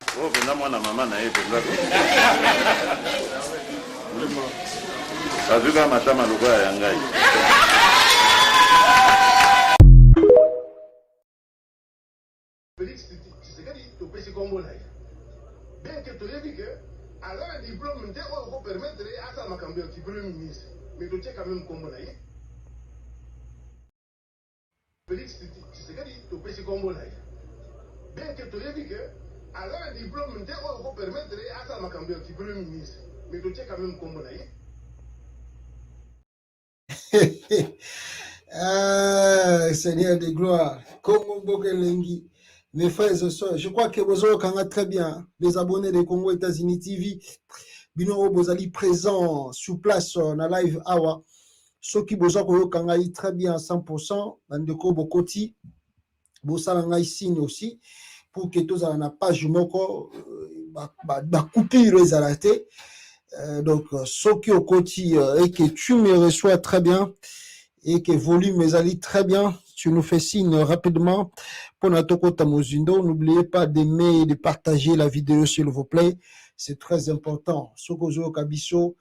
Oh, ben moi, na maman, na yebonga. Azuka matama lokola ya ngai. Félix Tshisekedi topesi kombo na ye. Bien que toyebi que aza na diplôme nte oyo kopermettre asala makambo ya premier ministre, mais totie quand même kombo na ye. Félix Tshisekedi topesi kombo na ye. Bien que toyebi que aza na diplôme nte oyo kopermettre asala makambo ya premier ministre, mais totie quand même kombo na ye. Ah, Seigneur de gloire, Congo Bokelengi, mes frères et sœurs, je crois que vous avez très bien les abonnés de Congo États-Unis TV, Bino Bozali présent sur place na live awa, ceux qui vous avez très bien à 100%, Bandeko Bokoti, Bosalanga signe aussi, pour que tous en la page moko, coupure les arrêtés. Donc, ceux qui au côté et que tu me reçois très bien, et que volume mes alliés très bien, tu nous fais signe rapidement pour notre côté Mozindo. N'oubliez pas d'aimer et de partager la vidéo s'il vous plaît, c'est très important. Sokozo Kabiso,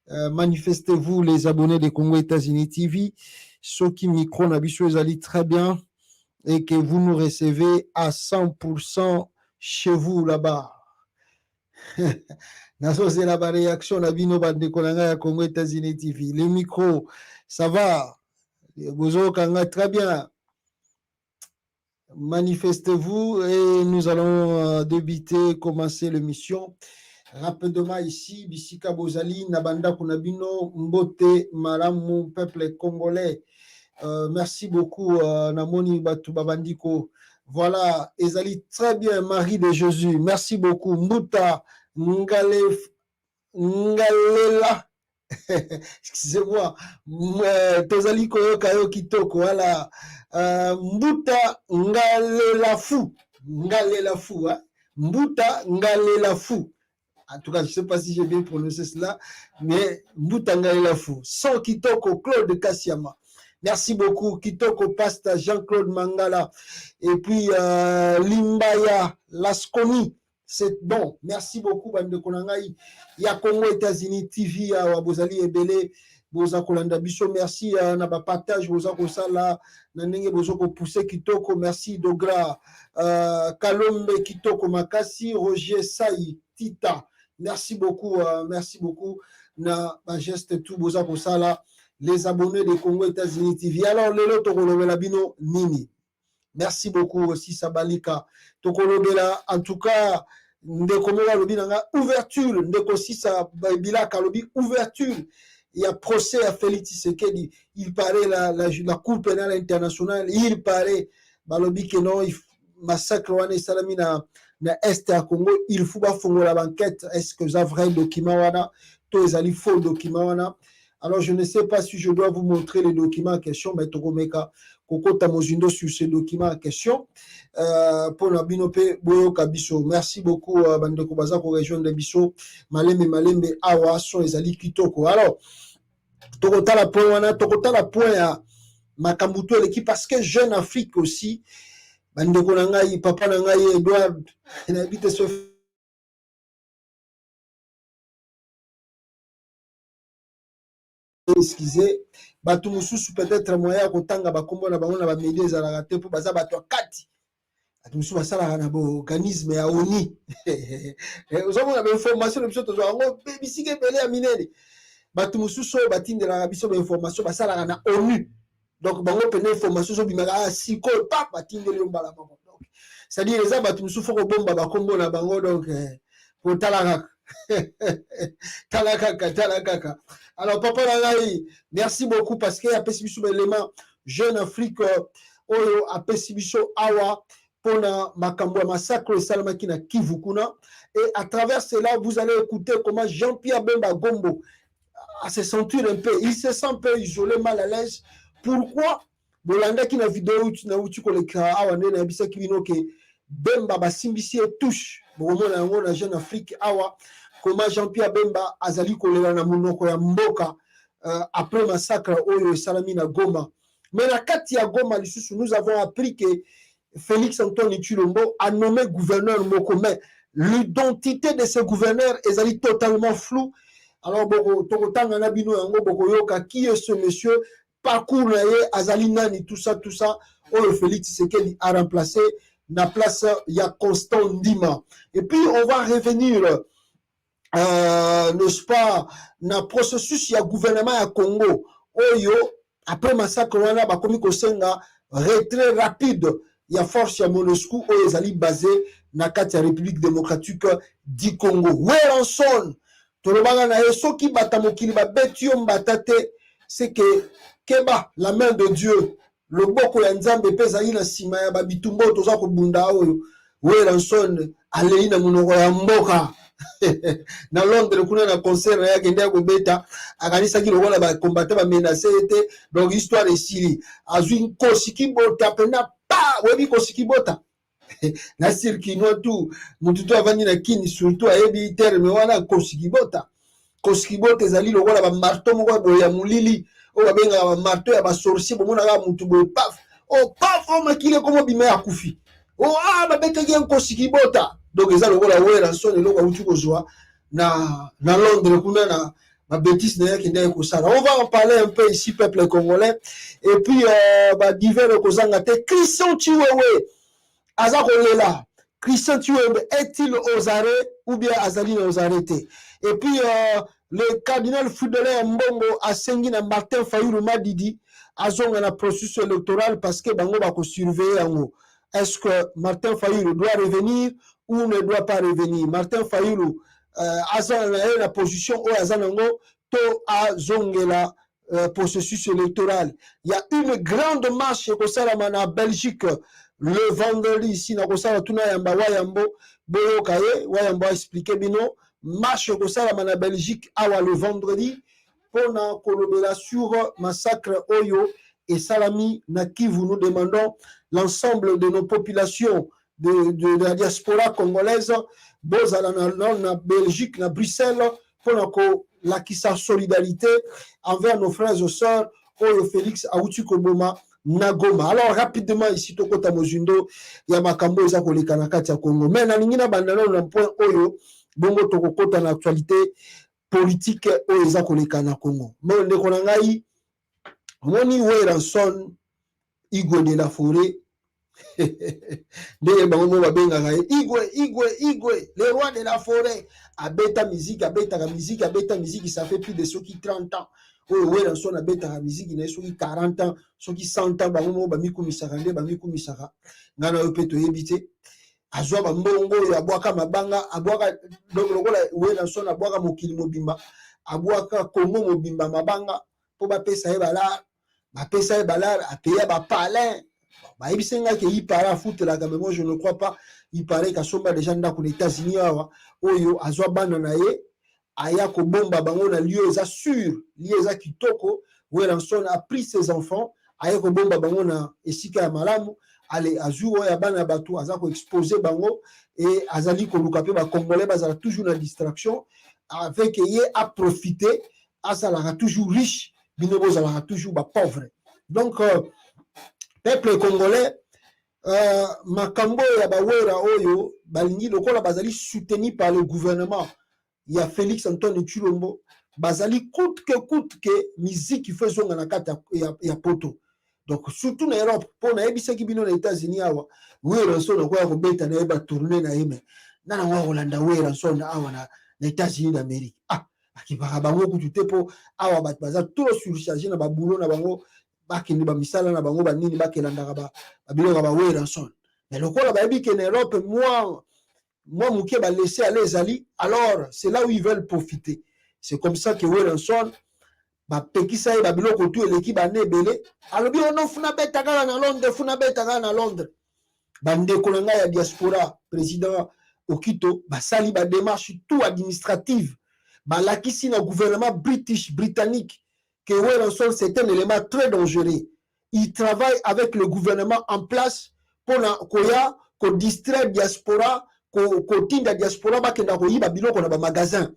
manifestez-vous les abonnés de Congo États-Unis TV, ceux qui micro Nabiso les alliés très bien et que vous nous recevez à 100% chez vous là-bas. C'est la réaction la bino bande de Congo États-Unis TV. Les micros, ça va. Bozo Kanga, très bien. Manifestez-vous et nous allons débuter, commencer l'émission. Rapidement ici, Bisika Bozali, Nabanda Kunabino, Mbote, Malamu, peuple congolais. Merci beaucoup, Namoni Batu Babandiko. Voilà, Ezali, très bien, Marie de Jésus. Merci beaucoup. Mbuta, Ngalela. Excusez-moi, tozali koyoka yo kitoko wala mbuta ngalela fou, hein? Mbuta ngalela fou. En tout cas, je ne sais pas si j'ai bien prononcé cela, mais mbuta ngalela fou. Sans kitoko Claude Kassiama. Merci beaucoup kitoko Pasta Jean-Claude Mangala et puis Limbaya Lasconi. C'est bon. Merci beaucoup, Bande Konangai. Il y a Congo États-Unis TV, à Bozali Ebele, Boza Kolanda Biso. Merci à Naba Partage, Boza Kosala, Nanenge Bozo Poussé Kitoko. Merci Dogra, Kalombe Kitoko Makasi, Roger Saï, Tita. Merci beaucoup, merci beaucoup. Na geste tout Boza Kosala, les abonnés de Congo États-Unis TV. Alors, le loto Labino Nini. Merci beaucoup aussi Sabalika. Tokolobela, en tout cas, Ndekomela lobi nanga ouverture, Ndeko Sisa Bilaka lobi ouverture. Il y a procès à Félix Tshisekedi. Il paraît la Cour pénale internationale. Il paraît balobi que non, massacre wana salami na Est à Congo. Il faut pas faire la banquette. Est-ce que ça vrai document wana? Tous les faux documents wana. Alors, je ne sais pas si je dois vous montrer les documents en question, mais Tokomeka, Koko Tamozindo sur ces documents en question. Pour la Binope, Boyo Kabiso. Merci beaucoup, Bandeko Bazako, région de Biso, Malembe, Awa, sont les Ali Kitoko. Alors, Tokota la point à Makambuto, l'équipe, parce que Jeune Afrique aussi, Bandeko Nangaï, Papa Nangaï, Edouard, il habite ce excusez bato mususu peut-être moyen kotanga bakombo na bango na ba médias ezalaka te po baza bato akati bato mususu basalaka na organisme ya ONU ozomona ba information biso tozwa yango bisika ebele ya minene bato mususu oyo batindelaka biso ba information basalaka na ONU donc bango pene information ezobimaka sikoyo pa batindeli yo mbala moko donc c'est-à-dire eza bato mususu fo kobomba bakombo na bango donc kotalaka Talakaka. Alors, Papa Langaï, merci beaucoup parce qu'il y a Pessibiso élément Jeune Afrique, Oyo, a Pessibiso Awa, pour Makambo massacre et Salamaki na Kivukuna. Et à travers cela, vous allez écouter comment Jean-Pierre Bemba Gombo a se sentir un peu, il se sent un peu isolé, mal à l'aise. Pourquoi? Bolanda qui na vidéo, tu n'as tu connais Awa, n'a bisa qui vino que Bemba Basimbisi touche. Bon, on a Jeune Afrique Awa. Comment Jean-Pierre Bemba azali kolela na munoko ya mboka après massacre oyo salami na Goma. Mais na kati ya Goma lisusu nous avons appris que Félix Antoine Tshilombo a nommé gouverneur Mokome. L'identité de ce gouverneur est totalement floue. Alors, qui est ce monsieur? Parcours, Azali Nani, tout ça. Oh, Félix Tshisekedi a remplacé la place, il y a Constant Ndima. Et puis, on va revenir, n'est-ce pas, dans le processus, il y a gouvernement à Congo. Oyo, après massacre, on a commis Kosenga, retrait rapide. Il y a force, il y a MONUSCO, ils sont basés dans la République démocratique du Congo. Weranson, c'est que Keba, la main de Dieu, le boko ya nzambe pesa ina sima ya babitumbo toza ko bunda oyo. Weranson, alei na munoko ya mboka. Na Londres kuna na concert ya kende ko beta akanisa ki lokola ba combattre ba menacer était donc histoire de Syrie azui kosiki bota pena pa webi kosiki bota na sirkino tu mutu to avandi na kini surtout ayebi terme wana kosiki bota ezali lokola ba marteau moko boya mulili o ba benga ba marteau ya ba sorcier bomona ga mutu boy paf o paf o makile komo bima ya kufi o ba beta gen kosiki bota. Donc, ils ont le Weranson et le na Londres, na bêtise, on va en parler un peu ici, peuple congolais. Et puis, divers Kozangate, Christian Chiwewe, Azakolela, Christian Chiwewe, est-il aux arrêts ou bien Azali aux arrêtés? Et puis, le cardinal Foudelé Mbongo a sengi na Martin Fayulu Madidi, Azong na processus électoral parce que Bango va surveiller en haut. Est-ce que Martin Fayulu doit revenir ou ne doit pas revenir? Martin Fayulu a la position où Azanango to a zongela processus électoral. Il y a une grande marche au Salamana Belgique le vendredi ici na Kosala Tuna Yamba Wayambo Boyo Kaye Wayambo a expliqué bino marche au Salamana Belgique awa le vendredi pour na kolobela sur massacre Oyo et Salami Nakivu. Nous demandons l'ensemble de nos populations de la diaspora congolaise, bozala na Belgique, na Bruxelles, pour la solidarité envers nos frères et sœurs, Oyo Félix Awutu Koboma Nagoma. Alors rapidement ici toko tamozindo ya makambo eza koleka na kati ya Congo. Mais na lingina bandana na point Oyo bongo toko kota na actualité politique oyo eza koleka na Congo. Mais ndeko na ngai moni Weranson Igwe de la Forêt. Igwe, le roi de la forêt. Abeta musique, ça fait plus de ceux qui 30 ans. Oh, Weranson abeta la musique, il y a ceux qui 40 ans, ceux qui 100 ans, bango bamiku misarande, bamiku misara. Ngana opeto yebite. Azwa bambongo ya bwaka mabanga, abwaka donc lokola Weranson abwaka mokili mobimba, abwaka Kongo mobimba mabanga po ba pesa ebala, ba pesa ebala, apeya ba palin. Bah, il s'engage qu'il paraît à foutre là, mais moi je ne crois pas. Il paraît qu'à somba déjà dans les États-Unis, oyo azwa bananaye, aya ko bomba bango na lieu sûr, lieu kitoko, Weranson a pris ses enfants, aya ko bomba bango na esika ya malamu, ale azu ya bana batu azako exposer bango et azali ko lukape ba congolais bazala toujours na distraction avec ye a profiter, azala toujours riche, binobo zala toujours ba pauvre. Donc peuple congolais, makambo ya bawera oyo balingi lokola bazali soutenu par le gouvernement. Il y a Félix Antoine Tshilombo bazali coûte que musique fait zonga na kata ya poto. Donc surtout na Europe pour na ebisa ki bino na États-Unis awa Weranson na kwa kobeta na eba tourner na yeme nana wa Holanda Weranson awa na États-Unis d'Amérique. Ah akibaka bango kutute po awa bat baza trop surchargé na ba boulot na bango. Bakini ba misala na bango ba nini bakelanda ba biloko ba Weranson. Mais lokola ba ebi que en Europe moi muke ba laisser aller zali, alors c'est là où ils veulent profiter. C'est comme ça que Weranson ba pekisa ba biloko tout eleki ba nebele alobi ono funa beta kala na Londres bande kolanga ya diaspora président Okito ba sali ba démarche tout administrative ba lakisi na gouvernement britannique que Weranson c'est un élément très dangereux. Il travaille avec le gouvernement en place pour distraire diaspora, pour tinda diaspora ba kenda ko yiba biloko na ba magasin.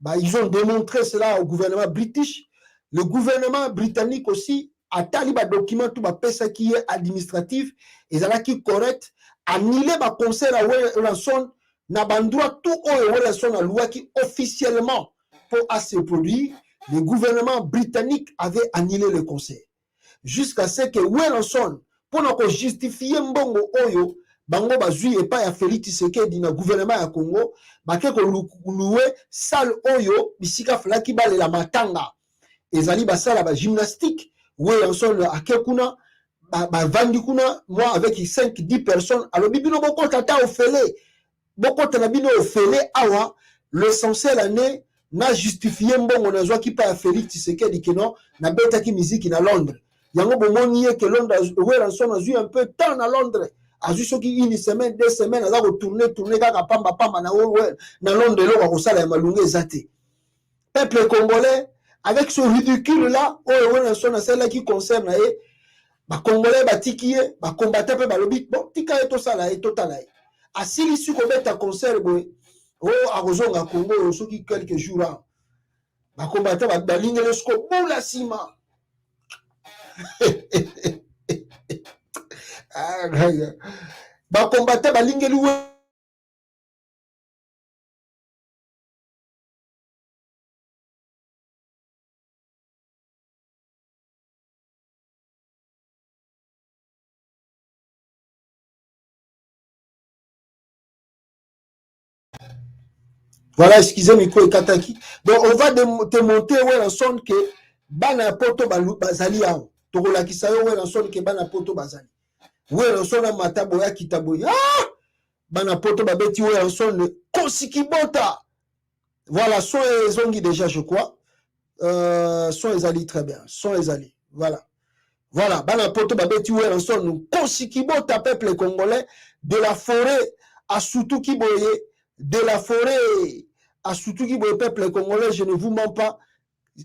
Bah, ils ont démontré cela au gouvernement british. Le gouvernement britannique aussi atali ba document tout ba pesa qui est administratif ezalaki correct annulé ba concert à Weranson na bandroit tout oyo Weranson a louaki officiellement pour à se produire. Le gouvernement britannique avait annulé le concert jusqu'à ce que Weranson pour nous justifier mbongo oyo bango bazui et pas ya Félix Tshisekedi na gouvernement ya Congo bake ko louer salle oyo bisika flaki bale la matanga ezali basala ba gymnastique Weranson akekuna ba vandi kuna moi avec 5-10 personnes alors bibino boko tata ofele boko tana bino ofele awa l'essentiel année na justifié mbongo na zwaki pa ya Félix Tshisekedi keno na betaki musique na Londres yango bomoni que Londres Weranson a eu un peu de temps à Londres a eu soki une semaine 2 semaines a tourner kaka pamba na Londres lo ko sala ya malunga ezate peuple congolais avec ce ridicule là Weranson a celle qui concerne ba congolais batiki ye ba combattant pe balobi bon tika to sala to tala asili su ko beta concert boy a kozonga Congo soki quelques jours là ba combattant ba balingele sko bula sima ba combattant balingeli voilà, excusez micro et kataki. Donc on va te montrer Weranson que bana poto bazali ao. Tokola kisayo Weranson que bana poto bazali. Weranson na matabo ya kitabo. Ah! Bana poto babeti Weranson kosikibota. Voilà, son ezongi déjà je crois. Son ezali très bien. Son ezali. Voilà. Voilà, bana poto babeti Weranson kosikibota peuple congolais de la forêt à Soutou Boye. De la forêt à surtout qui le peuple congolais, je ne vous mens pas.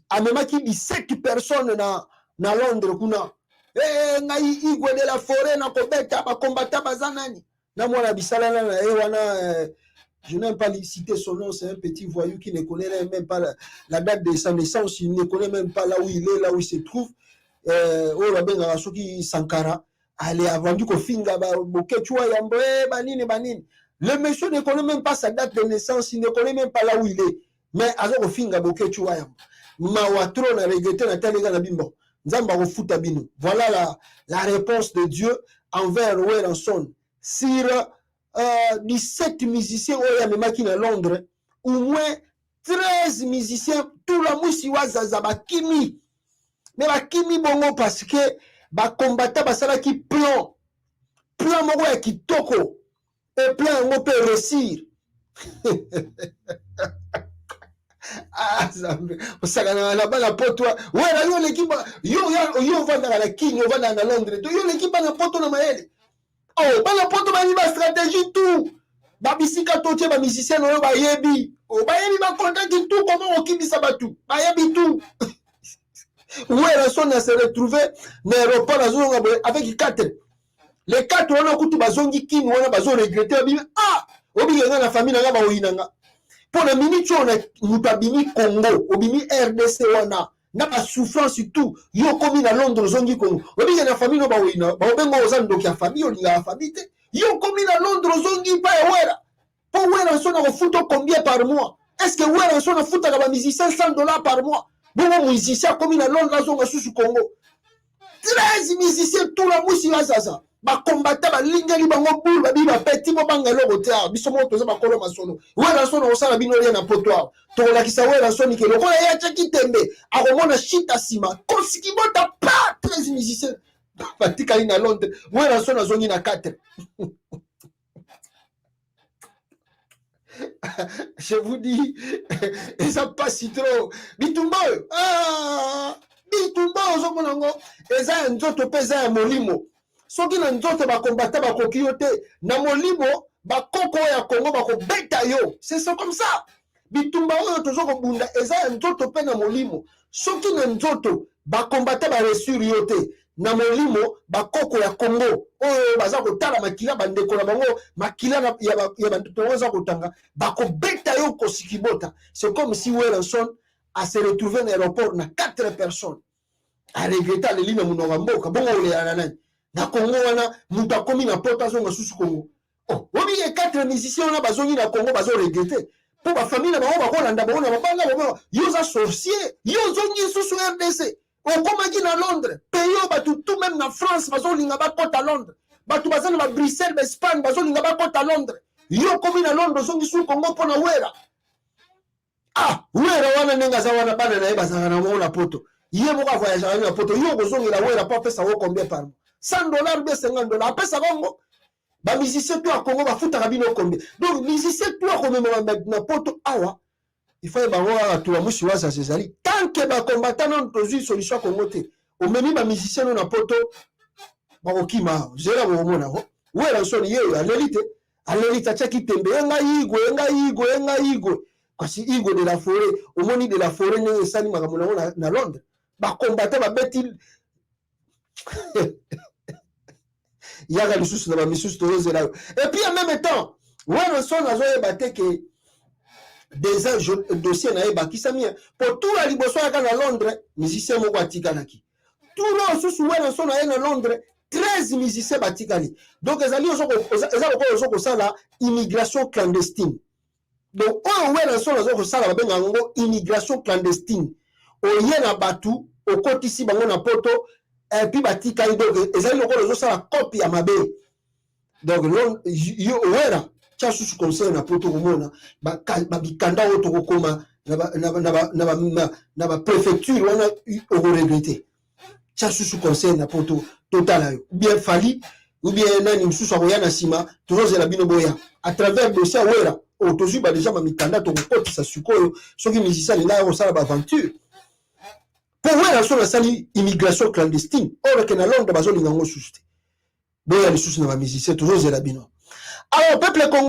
A même qui dit 7 personnes na Londres kuna. Ngai igwe de la forêt na kobeta ba combattant bazanani. Na mwana bisala na wana je n'aime pas citer son nom, c'est un petit voyou qui ne connaît même pas la date de sa naissance, il ne connaît même pas là où il est, là où il se trouve. La benga soki Sankara, elle a vendu ko finga ba bokechua yambo banini. Le monsieur ne connaît même pas sa date de naissance, il ne connaît même pas là où il est. Mais Azoko Finga Bokechua yam. Mawatro na regretté na talega na bimbo. Nzamba ko futa bino. Voilà la réponse de Dieu envers Weranson. Sur 17 musiciens qui na Londres, au moins 13 musiciens, tout la mousi wazaza ba kimi. Mais ba kimi bongo parce que ba combattant basala ki plan moko ya kitoko. Et plein on peut réussir. Ah, ça la bana poto. Ouais, là yo l'équipe yo va dans la king, on va dans Londres. Yo l'équipe bana poto na maele. Oh, bana poto ba ni ba stratégie tout. Ba bisika totie ba musicien no ba yebi. Oh, ba yebi ba contact tout comment on kibisa ba tout. Ba yebi tout. Ouais, la son se retrouver dans l'aéroport avec 4. Les 4 on a kutu bazongi king on a bazo regretter ah obi nga na famille nga ba oyinanga pour la minute on a mutabini Congo obimi RDC wana na ba souffrance tout yo komi na Londres zongi Congo obi nga na famille no ba oyina ba obengo ozando ki famille on la famille te yo komi na Londres zongi pa wera pour wera so na futo combien par mois est-ce que wera so na futa ka ba musicien $100 par mois bon musicien komi na Londres zonga sous Congo 13 musiciens tout la mousi la zaza ba combattant ba lingeli bango boule ba bi ba petit mo bangalo botea biso mo toza ba kolo masono Weranson osala bino rien na potoir to la kisa Weranson ke lokola ya chaki tembe a komona shita sima kosiki bota pa 13 musiciens ba tikali na Londres Weranson azongi na 4. Je vous dis et ça passe si trop bitumba bitumba ozomona ngo eza nzoto pesa ya molimo. Soki na nzoto ba combattant ba kokiote na molimo ba koko ya Congo ba ko beta yo c'est ça comme ça bitumba oyo tozo ko bunda eza nzoto pe na molimo soki na nzoto ba combattant ba resur yo te na molimo ba koko ya Congo oyo baza ko tala makila ba ndeko na bango makila ya ba ntoto za ko tanga ba ko beta yo ko sikibota c'est comme si Weranson a se retrouvé dans l'aéroport na 4 personnes a regretta le lina munonga mboka bongo ole ananani na Congo wana muta komi na pota zonga susu Congo oh obi e 4 musiciens na bazongi na Congo bazo regretter pour ba famille na bango bakolanda bango na mabanga bango yoza sorcier yozongi susu RDC o komaki na Londres payo batu tout même na France bazo linga ba kota Londres batu bazana ba Bruxelles ba Espagne bazo linga ba kota Londres yo komi na Londres zongi su Congo pona wera ah wera wana nenga za wana bana na eba za na mona poto yé moka voyager na poto yo kozongi la wera pa pesa wo combien par mois $100 bien $50 après ça bongo ba musicien tout à Congo ba futa kabino combien donc musicien tout à Congo na poto awa il faut ba wa tout la mushi wa ça cezali tant que ba combattant non tozu solution Congo te o memi ba musicien na poto ba okima zera bo mona ho wera soni ye à l'élite chaki tembe nga igwe kasi igwe de la forêt au moni de la forêt ne sali makamona na Londres ba combattant ba beti il y a des sous na misusu tozo là et puis en même temps wera soni azoye baté que des dossiers na eba kisami pour tout la liboso ya na Londres musicien moko atikanaki tout le sous wera soni na Londres 13 musiciens batikali donc ezali ozoko sala immigration clandestine donc on wera soni ozoko sala babenga ngo immigration clandestine oye na batu okotisi bango na poto et puis batikali donc ezali ozoko sala copie ya mabe donc yo wera cha susu conseil na poto komona ba bikanda oto kokoma na ba préfecture wana o regretter cha susu conseil na poto total bien fali ou bien nani msusu akoya sima toujours la bino boya à travers dossier wera o tozu ba déjà ma mikanda to kokotisa sukoyo soki musicien là on sala ba aventure pour wera so la sali immigration clandestine or que na Londres bazo linga ngo suste boya les sous na ba musicien toujours la bino alors peuple